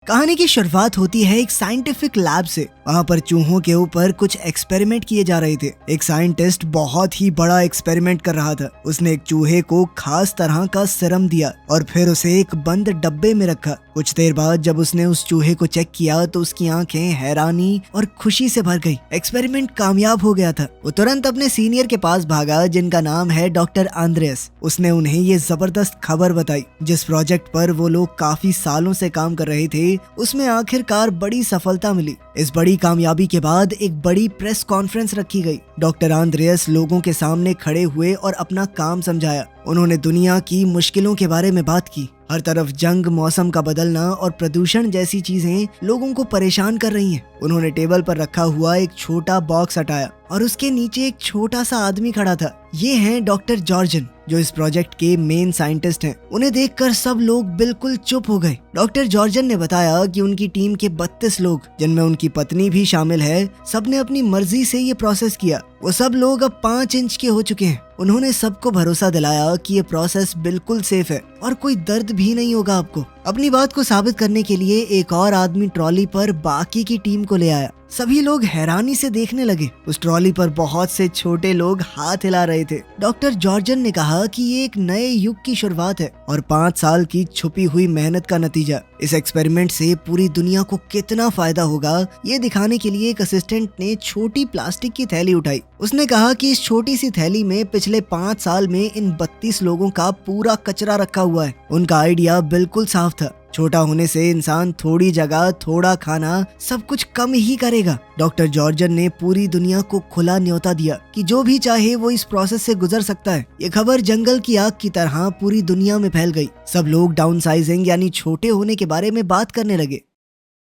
कहानी की शुरुआत होती है एक साइंटिफिक लैब से। वहाँ पर चूहों के ऊपर कुछ एक्सपेरिमेंट किए जा रहे थे। एक साइंटिस्ट बहुत ही बड़ा एक्सपेरिमेंट कर रहा था। उसने एक चूहे को खास तरह का सीरम दिया और फिर उसे एक बंद डब्बे में रखा। कुछ देर बाद जब उसने उस चूहे को चेक किया तो उसकी आंखें हैरानी और खुशी से भर गई। एक्सपेरिमेंट कामयाब हो गया था। वो तुरंत अपने सीनियर के पास भागा जिनका नाम है डॉक्टर आंद्रेस। उसने उन्हें ये जबरदस्त खबर बताई। जिस प्रोजेक्ट पर वो लोग काफी सालों से काम कर रहे थे उसमें आखिरकार बड़ी सफलता मिली। इस बड़ी कामयाबी के बाद एक बड़ी प्रेस कॉन्फ्रेंस रखी गई। डॉक्टर आंद्रेस लोगों के सामने खड़े हुए और अपना काम समझाया। उन्होंने दुनिया की मुश्किलों के बारे में बात की। हर तरफ जंग, मौसम का बदलना और प्रदूषण जैसी चीजें लोगों को परेशान कर रही हैं। उन्होंने टेबल पर रखा हुआ एक छोटा बॉक्स हटाया और उसके नीचे एक छोटा सा आदमी खड़ा था। ये हैं डॉक्टर जॉर्जन, जो इस प्रोजेक्ट के मेन साइंटिस्ट हैं। उन्हें देखकर सब लोग बिल्कुल चुप हो गए। डॉक्टर जॉर्जन ने बताया कि उनकी टीम के 32 लोग, जिनमें उनकी पत्नी भी शामिल है, सबने अपनी मर्जी से ये प्रोसेस किया। वो सब लोग अब 5 इंच के हो चुके हैं। उन्होंने सबको भरोसा दिलाया कि ये प्रोसेस बिल्कुल सेफ है और कोई दर्द भी नहीं होगा आपको। अपनी बात को साबित करने के लिए एक और आदमी ट्रॉली पर बाकी की टीम को ले आया। सभी लोग हैरानी से देखने लगे। उस ट्रॉली पर बहुत से छोटे लोग हाथ हिला रहे थे। डॉक्टर जॉर्जन ने कहा कि ये एक नए युग की शुरुआत है और 5 साल की छुपी हुई मेहनत का नतीजा। इस एक्सपेरिमेंट से पूरी दुनिया को कितना फायदा होगा, ये दिखाने के लिए एक असिस्टेंट ने छोटी प्लास्टिक की थैली उठाई। उसने कहा कि इस छोटी सी थैली में पिछले 5 साल में इन 32 लोगों का पूरा कचरा रखा हुआ है। उनका आइडिया बिल्कुल साफ था। छोटा होने से इंसान थोड़ी जगह, थोड़ा खाना, सब कुछ कम ही करेगा। डॉक्टर जॉर्जन ने पूरी दुनिया को खुला न्योता दिया कि जो भी चाहे वो इस प्रोसेस से गुजर सकता है। ये खबर जंगल की आग की तरह पूरी दुनिया में फैल गई। सब लोग डाउनसाइजिंग यानी छोटे होने के बारे में बात करने लगे।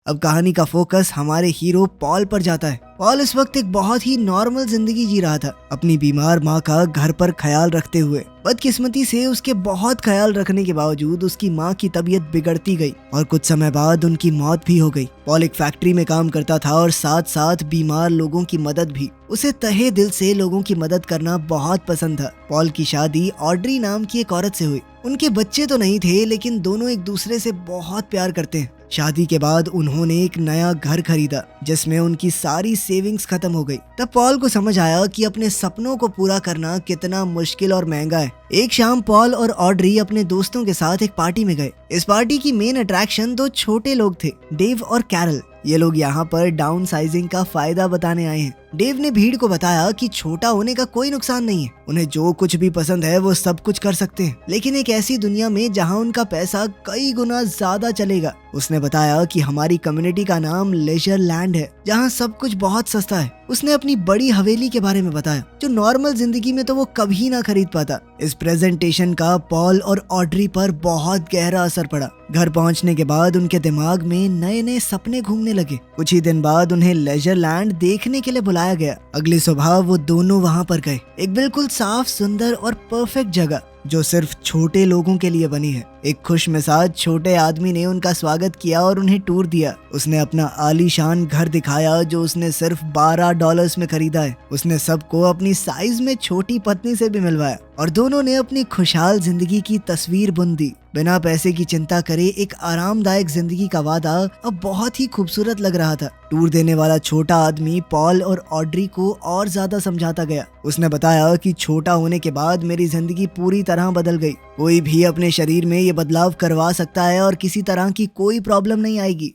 अब कहानी का फोकस हमारे हीरो पॉल पर जाता है। पॉल इस वक्त एक बहुत ही नॉर्मल जिंदगी जी रहा था, अपनी बीमार माँ का घर पर ख्याल रखते हुए। बदकिस्मती से उसके बहुत ख्याल रखने के बावजूद उसकी माँ की तबीयत बिगड़ती गई और कुछ समय बाद उनकी मौत भी हो गई। पॉल एक फैक्ट्री में काम करता था और साथ साथ बीमार लोगों की मदद भी। उसे तहे दिल से लोगों की मदद करना बहुत पसंद था। पॉल की शादी ऑड्री नाम की एक औरत से हुई। उनके बच्चे तो नहीं थे, लेकिन दोनों एक दूसरे से बहुत प्यार करते हैं। शादी के बाद उन्होंने एक नया घर खरीदा जिसमें उनकी सारी सेविंग्स खत्म हो गई। तब पॉल को समझ आया कि अपने सपनों को पूरा करना कितना मुश्किल और महंगा है। एक शाम पॉल और ऑड्री अपने दोस्तों के साथ एक पार्टी में गए। इस पार्टी की मेन अट्रैक्शन 2 छोटे लोग थे, डेव और कैरल। ये लोग यहाँ पर डाउन साइजिंग का फायदा बताने आए हैं। डेव ने भीड़ को बताया कि छोटा होने का कोई नुकसान नहीं है। उन्हें जो कुछ भी पसंद है वो सब कुछ कर सकते हैं, लेकिन एक ऐसी दुनिया में जहाँ उनका पैसा कई गुना ज्यादा चलेगा। उसने बताया कि हमारी कम्युनिटी का नाम लेजर लैंड है, जहाँ सब कुछ बहुत सस्ता है। उसने अपनी बड़ी हवेली के बारे में बताया, जो नॉर्मल जिंदगी में तो वो कभी ना खरीद पाता। इस प्रेजेंटेशन का पॉल और ऑड्री पर बहुत गहरा असर पड़ा। घर पहुंचने के बाद उनके दिमाग में नए नए सपने घूमने लगे। कुछ ही दिन बाद उन्हें लेजर लैंड देखने के लिए बुलाया गया। अगली सुबह वो दोनों वहां पर गए। एक बिल्कुल साफ, सुंदर और परफेक्ट जगह जो सिर्फ छोटे लोगों के लिए बनी है। एक खुशमिजाज छोटे आदमी ने उनका स्वागत किया और उन्हें टूर दिया। उसने अपना आलीशान घर दिखाया जो उसने सिर्फ $12 में खरीदा है। उसने सबको अपनी साइज में छोटी पत्नी से भी मिलवाया और दोनों ने अपनी खुशहाल जिंदगी की तस्वीर बुन दी। बिना पैसे की चिंता करे एक आरामदायक जिंदगी का वादा अब बहुत ही खूबसूरत लग रहा था। टूर देने वाला छोटा आदमी पॉल और ऑड्री को और ज्यादा समझाता गया। उसने बताया कि छोटा होने के बाद मेरी जिंदगी पूरी तरह बदल गई। कोई भी अपने शरीर में ये बदलाव करवा सकता है और किसी तरह की कोई प्रॉब्लम नहीं आएगी।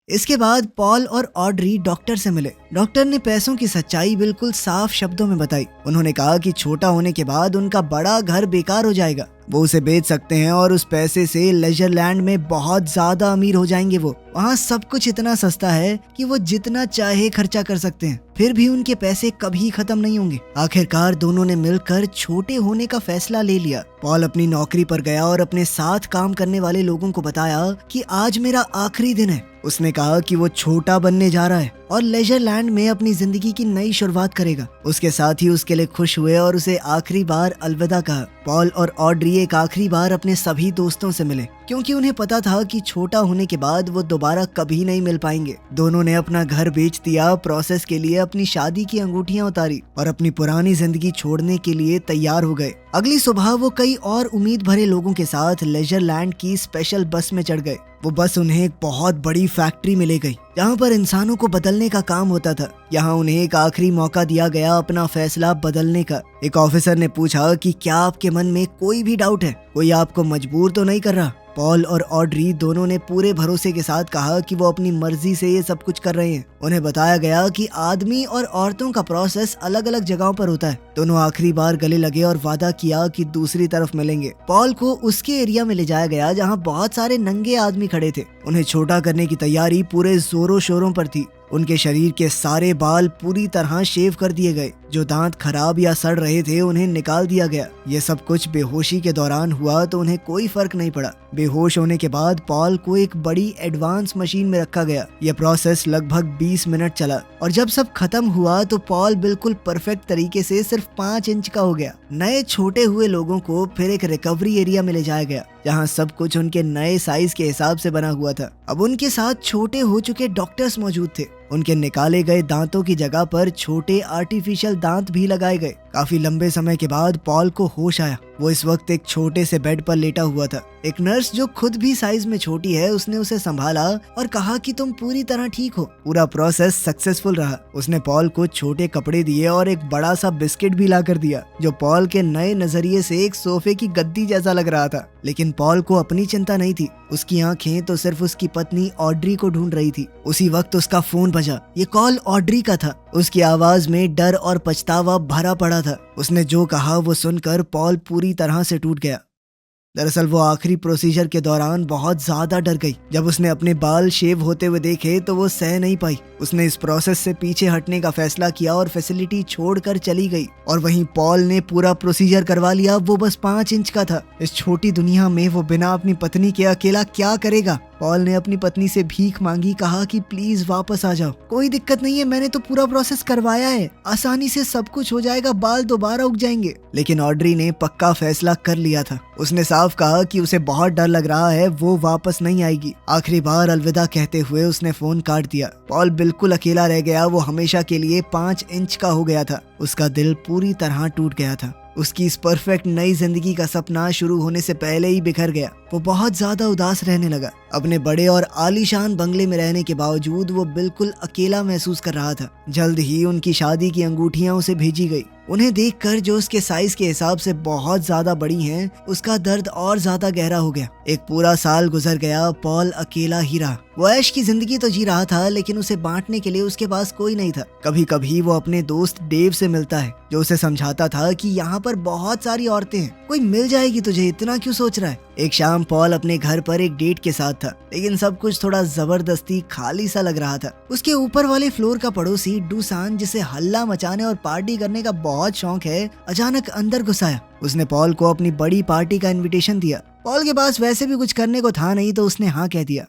इसके बाद पॉल और ऑड्री डॉक्टर से मिले। डॉक्टर ने पैसों की सच्चाई बिल्कुल साफ शब्दों में बताई। उन्होंने कहा कि छोटा होने के बाद उनका बड़ा घर बेकार हो जाएगा, वो उसे बेच सकते हैं और उस पैसे से लेजर लैंड में बहुत ज्यादा अमीर हो जाएंगे। वो वहाँ सब कुछ इतना सस्ता है कि वो जितना चाहे खर्चा कर सकते हैं, फिर भी उनके पैसे कभी खत्म नहीं होंगे। आखिरकार दोनों ने मिलकर छोटे होने का फैसला ले लिया। पॉल अपनी नौकरी पर गया और अपने साथ काम करने वाले लोगों को बताया कि आज मेरा आखिरी दिन है। उसने कहा कि वो छोटा बनने जा रहा है और लेजर लैंड में अपनी जिंदगी की नई शुरुआत करेगा। उसके साथ ही उसके लिए खुश हुए और उसे आखिरी बार अलविदा कहा। पॉल और ऑड्री एक आखिरी बार अपने सभी दोस्तों से मिले, क्योंकि उन्हें पता था कि छोटा होने के बाद वो दोबारा कभी नहीं मिल पाएंगे। दोनों ने अपना घर बेच दिया, प्रोसेस के लिए अपनी शादी की अंगूठियां उतारी और अपनी पुरानी जिंदगी छोड़ने के लिए तैयार हो गए। अगली सुबह वो कई और उम्मीद भरे लोगों के साथ लेजरलैंड की स्पेशल बस में चढ़ गए। वो बस उन्हें एक बहुत बड़ी फैक्ट्री में ले गई, जहाँ पर इंसानों को बदलने का काम होता था। यहाँ उन्हें एक आखिरी मौका दिया गया अपना फैसला बदलने का। एक ऑफिसर ने पूछा कि क्या आपके मन में कोई भी डाउट है, कोई आपको मजबूर तो नहीं कर रहा? पॉल और ऑड्री दोनों ने पूरे भरोसे के साथ कहा कि वो अपनी मर्जी से ये सब कुछ कर रहे हैं। उन्हें बताया गया कि आदमी और औरतों का प्रोसेस अलग अलग जगहों पर होता है। दोनों आखिरी बार गले लगे और वादा किया कि दूसरी तरफ मिलेंगे। पॉल को उसके एरिया में ले जाया गया जहाँ बहुत सारे नंगे आदमी खड़े थे। उन्हें छोटा करने की तैयारी पूरे जोरों शोरों पर थी। उनके शरीर के सारे बाल पूरी तरह शेव कर दिए गए। जो दांत खराब या सड़ रहे थे उन्हें निकाल दिया गया। ये सब कुछ बेहोशी के दौरान हुआ तो उन्हें कोई फर्क नहीं पड़ा। बेहोश होने के बाद पॉल को एक बड़ी एडवांस मशीन में रखा गया। यह प्रोसेस लगभग 20 मिनट चला और जब सब खत्म हुआ तो पॉल बिल्कुल परफेक्ट तरीके से सिर्फ 5 इंच का हो गया। नए छोटे हुए लोगों को फिर एक रिकवरी एरिया में ले जाया गया, जहाँ सब कुछ उनके नए साइज के हिसाब से बना हुआ था। अब उनके साथ छोटे हो चुके डॉक्टर्स मौजूद थे। उनके निकाले गए दांतों की जगह पर छोटे आर्टिफिशियल दांत भी लगाए गए। काफी लंबे समय के बाद पॉल को होश आया। वो इस वक्त एक छोटे से बेड पर लेटा हुआ था। एक नर्स जो खुद भी साइज में छोटी है, उसने उसे संभाला और कहा कि तुम पूरी तरह ठीक हो। पूरा प्रोसेस सक्सेसफुल रहा। उसने पॉल को छोटे कपड़े दिए और एक बड़ा सा बिस्किट भी ला कर दिया, जो पॉल के नए नजरिए से एक सोफे की गद्दी जैसा लग रहा था। लेकिन पॉल को अपनी चिंता नहीं थी। उसकी आंखें तो सिर्फ उसकी पत्नी ऑड्री को ढूंढ रही थी। उसी वक्त उसका फोन बजा। ये कॉल ऑड्री का था। उसकी आवाज में डर और पछतावा भरा पड़ा था। उसने जो कहा वो सुनकर पॉल पूरी तरह से टूट गया। दरअसल वो आखिरी प्रोसीजर के दौरान बहुत ज्यादा डर गई। जब उसने अपने बाल शेव होते हुए देखे तो वो सह नहीं पाई। उसने इस प्रोसेस से पीछे हटने का फैसला किया और फैसिलिटी छोड़कर चली गई। और वहीं पॉल ने पूरा प्रोसीजर करवा लिया। वो बस 5 इंच का था। इस छोटी दुनिया में वो बिना अपनी पत्नी के अकेला क्या करेगा? पॉल ने अपनी पत्नी से भीख मांगी, कहा कि प्लीज वापस आ जाओ। कोई दिक्कत नहीं है, मैंने तो पूरा प्रोसेस करवाया है, आसानी से सब कुछ हो जाएगा, बाल दोबारा उग जाएंगे। लेकिन ऑड्री ने पक्का फैसला कर लिया था। उसने साफ कहा कि उसे बहुत डर लग रहा है, वो वापस नहीं आएगी। आखिरी बार अलविदा कहते हुए उसने फोन काट दिया। पॉल बिल्कुल अकेला रह गया। वो हमेशा के लिए 5 इंच का हो गया था। उसका दिल पूरी तरह टूट गया था। उसकी इस परफेक्ट नई जिंदगी का सपना शुरू होने से पहले ही बिखर गया। वो बहुत ज्यादा उदास रहने लगा। अपने बड़े और आलीशान बंगले में रहने के बावजूद वो बिल्कुल अकेला महसूस कर रहा था। जल्द ही उनकी शादी की अंगूठियां उसे भेजी गई। उन्हें देखकर, जो उसके साइज के हिसाब से बहुत ज्यादा बड़ी हैं, उसका दर्द और ज्यादा गहरा हो गया। एक पूरा साल गुजर गया। पॉल अकेला ही रहा। वो ऐश की जिंदगी तो जी रहा था, लेकिन उसे बांटने के लिए उसके पास कोई नहीं था। कभी कभी वो अपने दोस्त डेव से मिलता है, जो उसे समझाता था कि यहाँ पर बहुत सारी औरतें हैं, कोई मिल जाएगी तुझे, इतना क्यों सोच रहा है। एक शाम पॉल अपने घर पर एक डेट के साथ था, लेकिन सब कुछ थोड़ा जबरदस्ती खाली सा लग रहा था। उसके ऊपर वाले फ्लोर का पड़ोसी डूसान, जिसे हल्ला मचाने और पार्टी करने का बहुत शौक है, अचानक अंदर घुस आया। उसने पॉल को अपनी बड़ी पार्टी का इनविटेशन दिया। पॉल के पास वैसे भी कुछ करने को था नहीं, तो उसने हाँ कह दिया।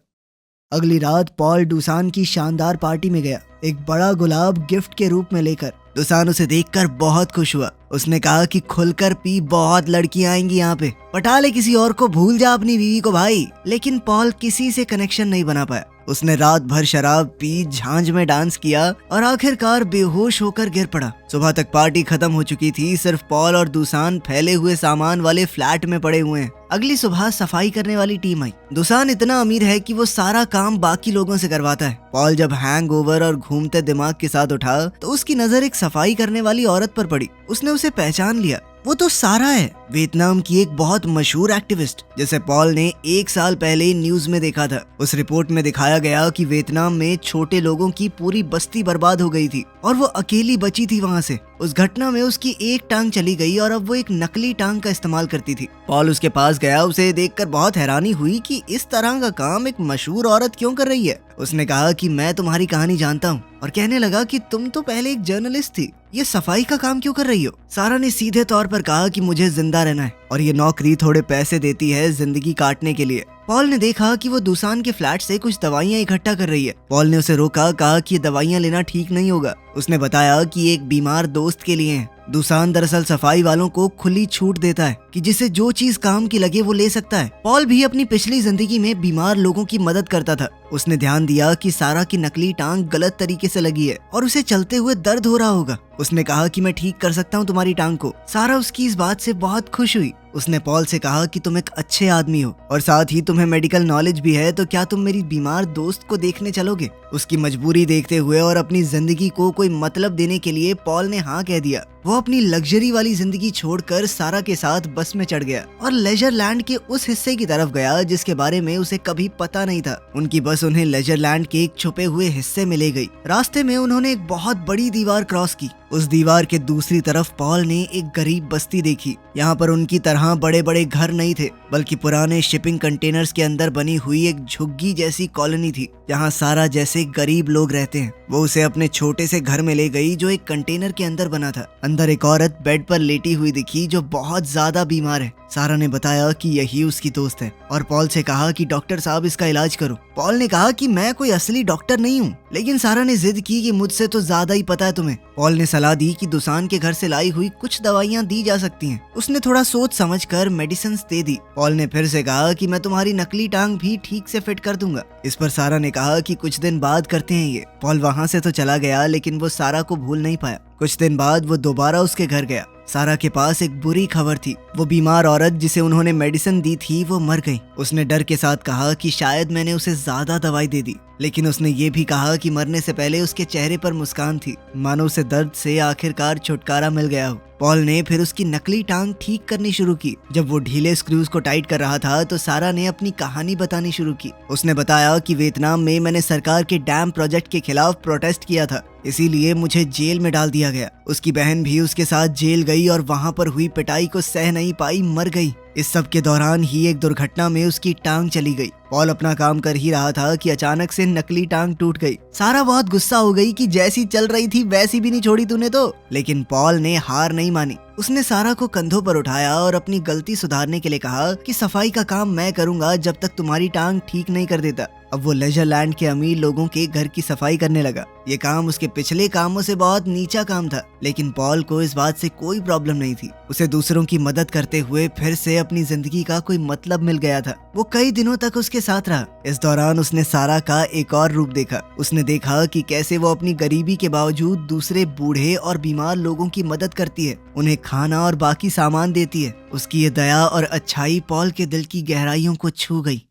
अगली रात पॉल डूसान की शानदार पार्टी में गया, एक बड़ा गुलाब गिफ्ट के रूप में लेकर। डूसान उसे देखकर बहुत खुश हुआ। उसने कहा कि खुलकर पी, बहुत लड़कियां आएंगी यहाँ पे, पटा ले किसी और को, भूल जा अपनी बीवी को भाई। लेकिन पॉल किसी से कनेक्शन नहीं बना पाया। उसने रात भर शराब पी, झांझ में डांस किया और आखिरकार बेहोश होकर गिर पड़ा। सुबह तक पार्टी खत्म हो चुकी थी। सिर्फ पॉल और दुसान फैले हुए सामान वाले फ्लैट में पड़े हुए हैं। अगली सुबह सफाई करने वाली टीम आई। दुसान इतना अमीर है कि वो सारा काम बाकी लोगों से करवाता है। पॉल जब हैंगओवर और घूमते दिमाग के साथ उठा तो उसकी नजर एक सफाई करने वाली औरत पर पड़ी। उसने उसे पहचान लिया। वो तो सारा है, वियतनाम की एक बहुत मशहूर एक्टिविस्ट, जिसे पॉल ने 1 साल पहले न्यूज में देखा था। उस रिपोर्ट में दिखाया गया कि वियतनाम में छोटे लोगों की पूरी बस्ती बर्बाद हो गई थी और वो अकेली बची थी वहाँ से। उस घटना में उसकी एक टांग चली गई और अब वो एक नकली टांग का इस्तेमाल करती थी। पॉल उसके पास गया। उसे देखकर बहुत हैरानी हुई कि इस तरह का काम एक मशहूर औरत क्यों कर रही है। उसने कहा कि मैं तुम्हारी कहानी जानता हूँ, और कहने लगा कि तुम तो पहले एक जर्नलिस्ट थी, ये सफाई का काम क्यों कर रही हो। सारा ने सीधे तौर पर कहा कि मुझे जिंदा रहना है और ये नौकरी थोड़े पैसे देती है जिंदगी काटने के लिए। पॉल ने देखा कि वो दूसान के फ्लैट से कुछ दवाइयाँ इकट्ठा कर रही है। पॉल ने उसे रोका, कहा कि ये दवाइयाँ लेना ठीक नहीं होगा। उसने बताया कि एक बीमार दोस्त के लिए है। दूसान दरअसल सफाई वालों को खुली छूट देता है कि जिसे जो चीज काम की लगे वो ले सकता है। पॉल भी अपनी पिछली जिंदगी में बीमार लोगों की मदद करता था। उसने ध्यान दिया कि सारा की नकली टांग गलत तरीके से लगी है और उसे चलते हुए दर्द हो रहा होगा। उसने कहा कि मैं ठीक कर सकता हूँ तुम्हारी टांग को। सारा उसकी इस बात से बहुत खुश हुई। उसने पॉल से कहा कि तुम एक अच्छे आदमी हो और साथ ही तुम्हें मेडिकल नॉलेज भी है, तो क्या तुम मेरी बीमार दोस्त को देखने चलोगे? उसकी मजबूरी देखते हुए और अपनी जिंदगी को कोई मतलब देने के लिए पॉल ने हाँ कह दिया। वो अपनी लग्जरी वाली जिंदगी छोड़कर सारा के साथ बस में चढ़ गया और लेजरलैंड के उस हिस्से की तरफ गया जिसके बारे में उसे कभी पता नहीं था। उनकी बस उन्हें लेजरलैंड के एक छुपे हुए हिस्से में ले गई। रास्ते में उन्होंने एक बहुत बड़ी दीवार क्रॉस की। उस दीवार के दूसरी तरफ पॉल ने एक गरीब बस्ती देखी। यहाँ पर उनकी तरह बड़े बड़े घर नहीं थे, बल्कि पुराने शिपिंग कंटेनर्स के अंदर बनी हुई एक झुग्गी जैसी कॉलोनी थी, जहाँ सारा जैसे गरीब लोग रहते हैं। वो उसे अपने छोटे से घर में ले गई जो एक कंटेनर के अंदर बना था। अंदर एक औरत बेड पर लेटी हुई दिखी जो बहुत ज्यादा बीमार है। सारा ने बताया कि यही उसकी दोस्त है और पॉल से कहा कि डॉक्टर साहब इसका इलाज करो। पॉल ने कहा कि मैं कोई असली डॉक्टर नहीं हूँ, लेकिन सारा ने जिद की कि मुझसे तो ज्यादा ही पता है तुम्हें। पॉल ने सलाह दी कि दूसान के घर से लाई हुई कुछ दवाइयाँ दी जा सकती हैं। उसने थोड़ा सोच समझकर मेडिसिन दे दी। पॉल ने फिर से कहा कि मैं तुम्हारी नकली टांग भी ठीक से फिट कर दूंगा। इस पर सारा ने कहा कि कुछ दिन बाद करते हैं ये। पॉल वहाँ से तो चला गया, लेकिन वो सारा को भूल नहीं पाया। कुछ दिन बाद वो दोबारा उसके घर गया। सारा के पास एक बुरी खबर थी। वो बीमार औरत जिसे उन्होंने मेडिसिन दी थी वो मर गई। उसने डर के साथ कहा कि शायद मैंने उसे ज्यादा दवाई दे दी, लेकिन उसने ये भी कहा कि मरने से पहले उसके चेहरे पर मुस्कान थी, मानो उसे दर्द से आखिरकार छुटकारा मिल गया हो। पॉल ने फिर उसकी नकली टांग ठीक करनी शुरू की। जब वो ढीले स्क्रूज को टाइट कर रहा था तो सारा ने अपनी कहानी बतानी शुरू की। उसने बताया कि वियतनाम में मैंने सरकार के डैम प्रोजेक्ट के खिलाफ प्रोटेस्ट किया था, इसीलिए मुझे जेल में डाल दिया गया। उसकी बहन भी उसके साथ जेल गई और वहाँ पर हुई पिटाई को सह नहीं पाई, मर गई। इस सब के दौरान ही एक दुर्घटना में उसकी टांग चली गई। पॉल अपना काम कर ही रहा था कि अचानक से नकली टांग टूट गई। सारा बहुत गुस्सा हो गई कि जैसी चल रही थी वैसी भी नहीं छोड़ी तूने तो। लेकिन पॉल ने हार नहीं मानी। उसने सारा को कंधों पर उठाया और अपनी गलती सुधारने के लिए कहा कि सफाई का काम मैं करूंगा जब तक तुम्हारी टांग ठीक नहीं कर देता। अब वो लेजरलैंड के अमीर लोगों के घर की सफाई करने लगा। ये काम उसके पिछले कामों से बहुत नीचा काम था, लेकिन पॉल को इस बात से कोई प्रॉब्लम नहीं थी। उसे दूसरों की मदद करते हुए फिर से अपनी जिंदगी का कोई मतलब मिल गया था। वो कई दिनों तक उसके साथ रहा। इस दौरान उसने सारा का एक और रूप देखा। उसने देखा कि कैसे वो अपनी गरीबी के बावजूद दूसरे बूढ़े और बीमार लोगों की मदद करती है, उन्हें खाना और बाकी सामान देती है। उसकी ये दया और अच्छाई पॉल के दिल की गहराइयों को छू गई।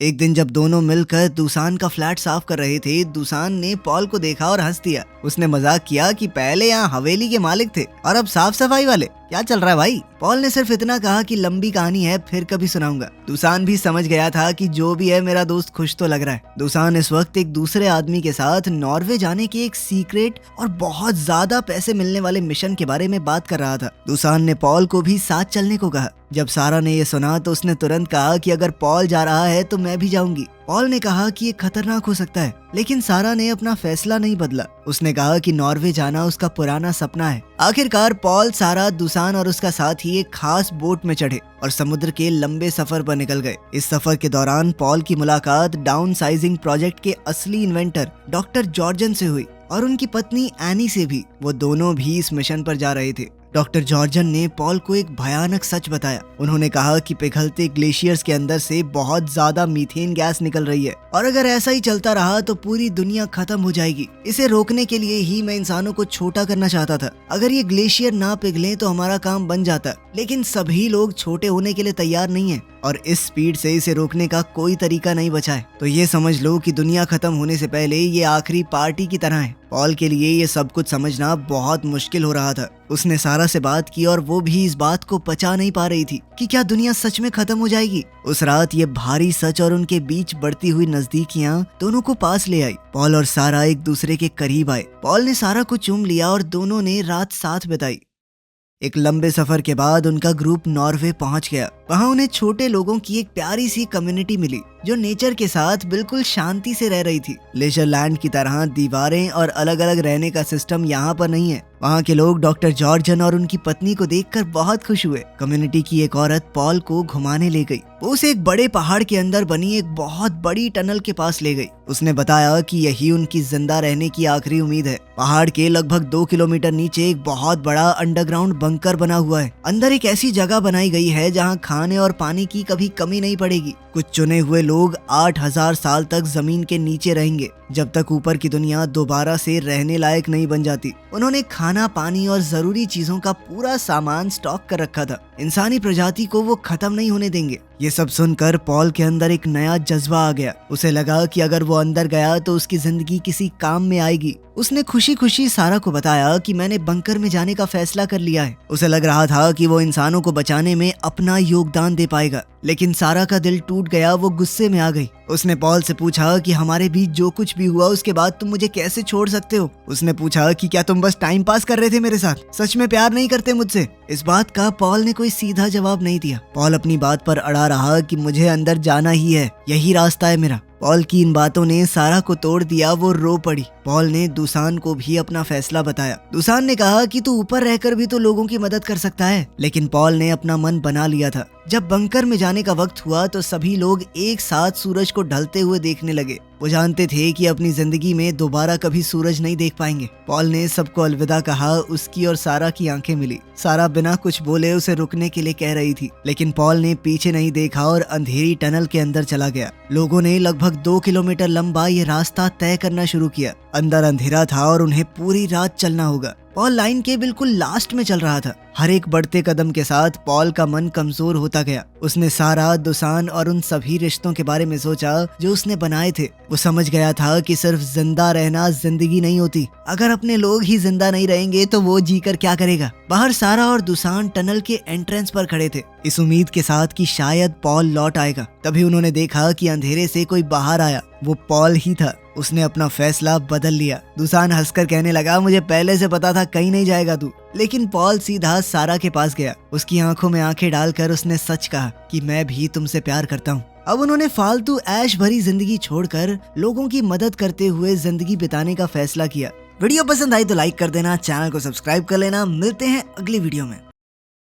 एक दिन जब दोनों मिलकर दूसान का फ्लैट साफ कर रहे थे, दूसान ने पॉल को देखा और हंस दिया। उसने मजाक किया कि पहले यहाँ हवेली के मालिक थे और अब साफ सफाई वाले, क्या चल रहा है भाई? पॉल ने सिर्फ इतना कहा कि लंबी कहानी है, फिर कभी सुनाऊंगा। दूसान भी समझ गया था कि जो भी है मेरा दोस्त खुश तो लग रहा है। दूसान इस वक्त एक दूसरे आदमी के साथ नॉर्वे जाने के एक सीक्रेट और बहुत ज्यादा पैसे मिलने वाले मिशन के बारे में बात कर रहा था। दूसान ने पॉल को भी साथ चलने को कहा। जब सारा ने ये सुना तो उसने तुरंत कहा कि अगर पॉल जा रहा है तो मैं भी जाऊंगी। पॉल ने कहा कि ये खतरनाक हो सकता है, लेकिन सारा ने अपना फैसला नहीं बदला। उसने कहा कि नॉर्वे जाना उसका पुराना सपना है। आखिरकार पॉल, सारा, दूसान और उसका साथी एक खास बोट में चढ़े और समुद्र के लंबे सफर पर निकल गए। इस सफर के दौरान पॉल की मुलाकात डाउन साइजिंग प्रोजेक्ट के असली इन्वेंटर डॉक्टर जॉर्जन से हुई और उनकी पत्नी एनी से भी। वो दोनों भी इस मिशन पर जा रहे थे। डॉक्टर जॉर्जन ने पॉल को एक भयानक सच बताया। उन्होंने कहा कि पिघलते ग्लेशियर्स के अंदर से बहुत ज्यादा मीथेन गैस निकल रही है और अगर ऐसा ही चलता रहा तो पूरी दुनिया खत्म हो जाएगी। इसे रोकने के लिए ही मैं इंसानों को छोटा करना चाहता था। अगर ये ग्लेशियर ना पिघले तो हमारा काम बन जाता, लेकिन सभी लोग छोटे होने के लिए तैयार नहीं है और इस स्पीड से इसे रोकने का कोई तरीका नहीं बचा है। तो ये समझ लो कि दुनिया खत्म होने से पहले ये आखिरी पार्टी की तरह है। पॉल के लिए ये सब कुछ समझना बहुत मुश्किल हो रहा था। उसने सारा से बात की और वो भी इस बात को पचा नहीं पा रही थी कि क्या दुनिया सच में खत्म हो जाएगी। उस रात ये भारी सच और उनके बीच बढ़ती हुई नजदीकियां दोनों को पास ले आई। पॉल और सारा एक दूसरे के करीब आए। पॉल ने सारा को चूम लिया और दोनों ने रात साथ बिताई। एक लंबे सफर के बाद उनका ग्रुप नॉर्वे पहुंच गया। वहाँ उन्हें छोटे लोगों की एक प्यारी सी कम्युनिटी मिली जो नेचर के साथ बिल्कुल शांति से रह रही थी। लेजर लैंड की तरह दीवारें और अलग अलग रहने का सिस्टम यहाँ पर नहीं है। वहाँ के लोग डॉक्टर जॉर्जन और उनकी पत्नी को देखकर बहुत खुश हुए। कम्युनिटी की एक औरत पॉल को घुमाने ले गई। वो उसे एक बड़े पहाड़ के अंदर बनी एक बहुत बड़ी टनल के पास ले गई। उसने बताया कि यही उनकी जिंदा रहने की आखिरी उम्मीद है। पहाड़ के लगभग 2 किलोमीटर नीचे एक बहुत बड़ा अंडरग्राउंड बंकर बना हुआ है। अंदर एक ऐसी जगह बनाई गई है जहाँ खाने और पानी की कभी कमी नहीं पड़ेगी। कुछ चुने हुए लोग 8000 साल तक जमीन के नीचे रहेंगे, जब तक ऊपर की दुनिया दोबारा से रहने लायक नहीं बन जाती। उन्होंने खाना, पानी और जरूरी चीजों का पूरा सामान स्टॉक कर रखा था। इंसानी प्रजाति को वो खत्म नहीं होने देंगे। ये सब सुनकर पॉल के अंदर एक नया जज्बा आ गया। उसे लगा कि अगर वो अंदर गया तो उसकी जिंदगी किसी काम में आएगी। उसने खुशी खुशी सारा को बताया कि मैंने बंकर में जाने का फैसला कर लिया है। उसे लग रहा था कि वो इंसानों को बचाने में अपना योगदान दे पाएगा, लेकिन सारा का दिल टूट गया। वो गुस्से में आ गई। उसने पॉल से पूछा कि हमारे बीच जो कुछ भी हुआ उसके बाद तुम मुझे कैसे छोड़ सकते हो। उसने पूछा कि क्या तुम बस टाइम पास कर रहे थे मेरे साथ, सच में प्यार नहीं करते मुझसे। इस बात का पॉल ने कोई सीधा जवाब नहीं दिया। पॉल अपनी बात पर अड़ा रहा कि मुझे अंदर जाना ही है, यही रास्ता है मेरा। पॉल की इन बातों ने सारा को तोड़ दिया। वो रो पड़ी। पॉल ने दुसान को भी अपना फैसला बताया। दुसान ने कहा कि तू ऊपर रहकर भी तो लोगों की मदद कर सकता है, लेकिन पॉल ने अपना मन बना लिया था। जब बंकर में जाने का वक्त हुआ तो सभी लोग एक साथ सूरज को ढलते हुए देखने लगे। वो जानते थे कि अपनी जिंदगी में दोबारा कभी सूरज नहीं देख पाएंगे। पॉल ने सबको अलविदा कहा। उसकी और सारा की आंखें मिली। सारा बिना कुछ बोले उसे रुकने के लिए कह रही थी, लेकिन पॉल ने पीछे नहीं देखा और अंधेरी टनल के अंदर चला गया। लोगों ने लगभग 2 किलोमीटर लंबा ये रास्ता तय करना शुरू किया। अंदर अंधेरा था और उन्हें पूरी रात चलना होगा। पॉल लाइन के बिल्कुल लास्ट में चल रहा था। हर एक बढ़ते कदम के साथ पॉल का मन कमजोर होता गया। उसने सारा, दुसान और उन सभी रिश्तों के बारे में सोचा जो उसने बनाए थे। वो समझ गया था कि सिर्फ जिंदा रहना जिंदगी नहीं होती। अगर अपने लोग ही जिंदा नहीं रहेंगे तो वो जीकर क्या करेगा। बाहर सारा और दुसान टनल के एंट्रेंस पर खड़े थे, इस उम्मीद के साथ कि शायद पॉल लौट आएगा। तभी उन्होंने देखा कि अंधेरे से कोई बाहर आया। वो पॉल ही था। उसने अपना फैसला बदल लिया। दुसान हंसकर कहने लगा, मुझे पहले से पता था कहीं नहीं जाएगा तू। लेकिन पॉल सीधा सारा के पास गया। उसकी आंखों में आंखें डालकर उसने सच कहा कि मैं भी तुमसे प्यार करता हूँ। अब उन्होंने फालतू ऐश भरी जिंदगी छोड़कर लोगों की मदद करते हुए जिंदगी बिताने का फैसला किया। वीडियो पसंद आई तो लाइक कर देना, चैनल को सब्सक्राइब कर लेना। मिलते हैं अगली वीडियो में।